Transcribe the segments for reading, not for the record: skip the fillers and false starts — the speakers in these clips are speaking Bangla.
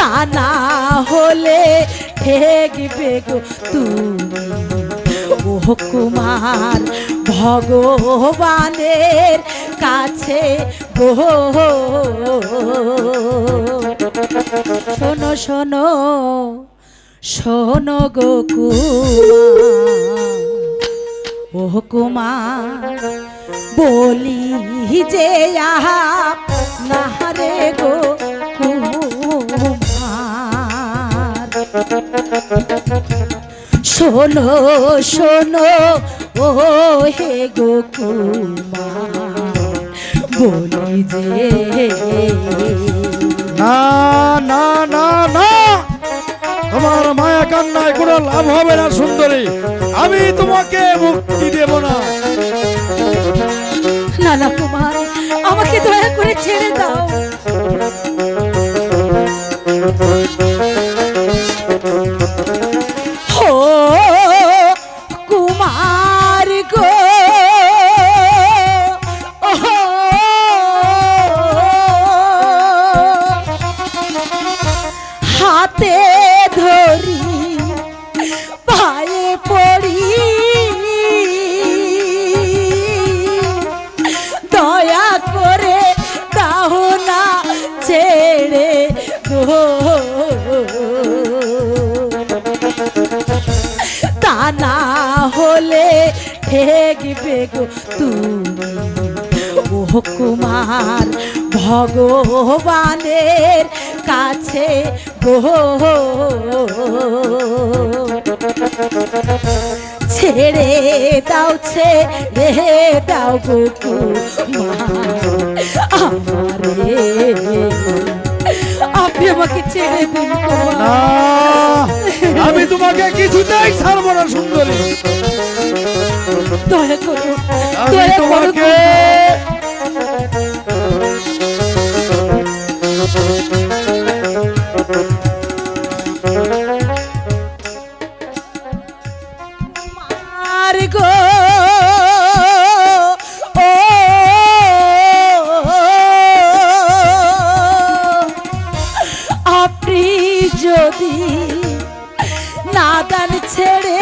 তা না হলে ঠেকবে গো তুমি ও কুমার ভগবানের কাছে গো। শোনো শোনো শোনো গো কুমার ও কুমার বলি যে নাহারে গো কুমার। শোনো শোনো ও হে গো কুমার বলি যে না না না না, তোমার মায়া কান্নায় কোনো লাভ হবে না সুন্দরী, আমি তোমাকে মুক্তি দেব না। না না কুমার, আমাকে দয়া করে ছেড়ে দাও। ও কুমার গো হাতে ধরি পায়ে পড়ি দয়া করে দাও না ছেড়ে গো। তা না হলে ঠেকবে গো তুমি ও কুমার ভগবানের কাছে গো। ছেড়ে দাও ছেড়ে দাও গো কুমার আমারে, আপনি আমাকে ছেড়ে দিন না, আমি তোমাকে কিছুতেই ছাড়বো না সুন্দরী। দয়া করো আমি দয়া করো তোমাকে কুমার গো ও আপনি যদি নাদান ছেড়ে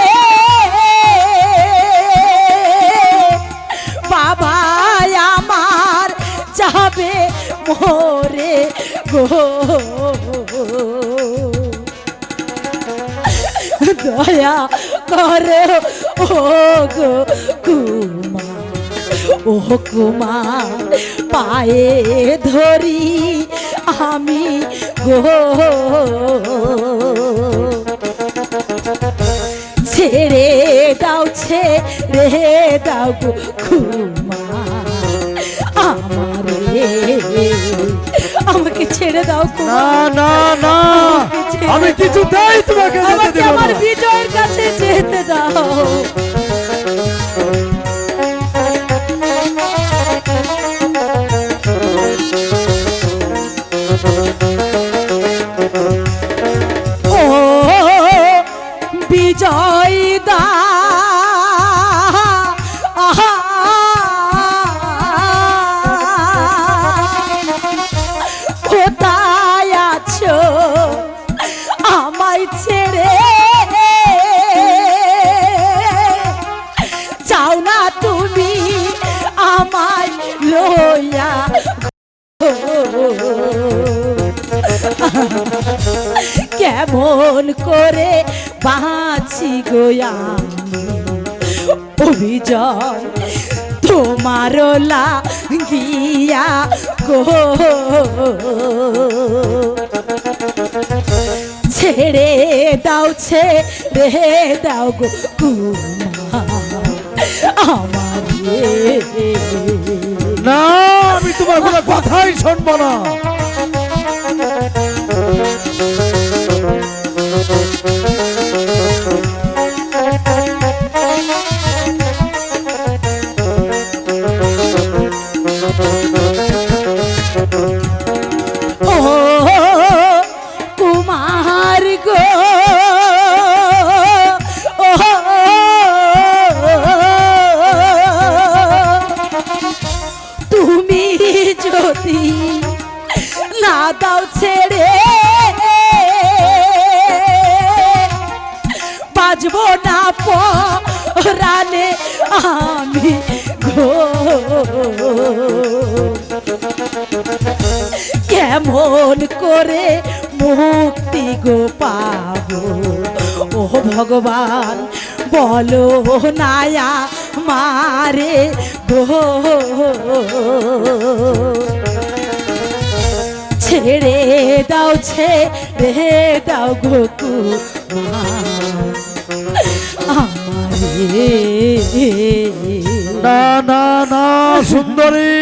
বাবা আমার যাবে মোরে গো। দয়া করো ও গো কুমার ও কুমার পায়ে ধরি আমি গো। ছেড়ে দাও ছেড়ে দাও গো কুমার আমারে, আমাকে ছেড়ে দাও না কুমার। না না, আমি কিছুতেই তোমাকে যেতে আমাকে দেব আমার না। বিজয়ের কাছে যেতে দাও। ও বিজয় দা কোথায় আছো আমায় ছেড়ে যাও না তুমি আমায় লইয়া কেমন করে বাঁচি গো আমি অভিজয় তোমার লাগিয়া গো। ছেড়ে দাও ছেড়ে দাও গো কুমার আমার। না, আমি তোমার কোনো কথাই শুনবো না। ও কুমার গো তুমি যদি বুঝবো না পরাণে আমি গো কেমন করে মুক্তি গো পাবো ও ভগবান বলো নায়া মারে গো ছেড়ে দাও ছেড়ে দাও গোকু আমারে না না না সুন্দরী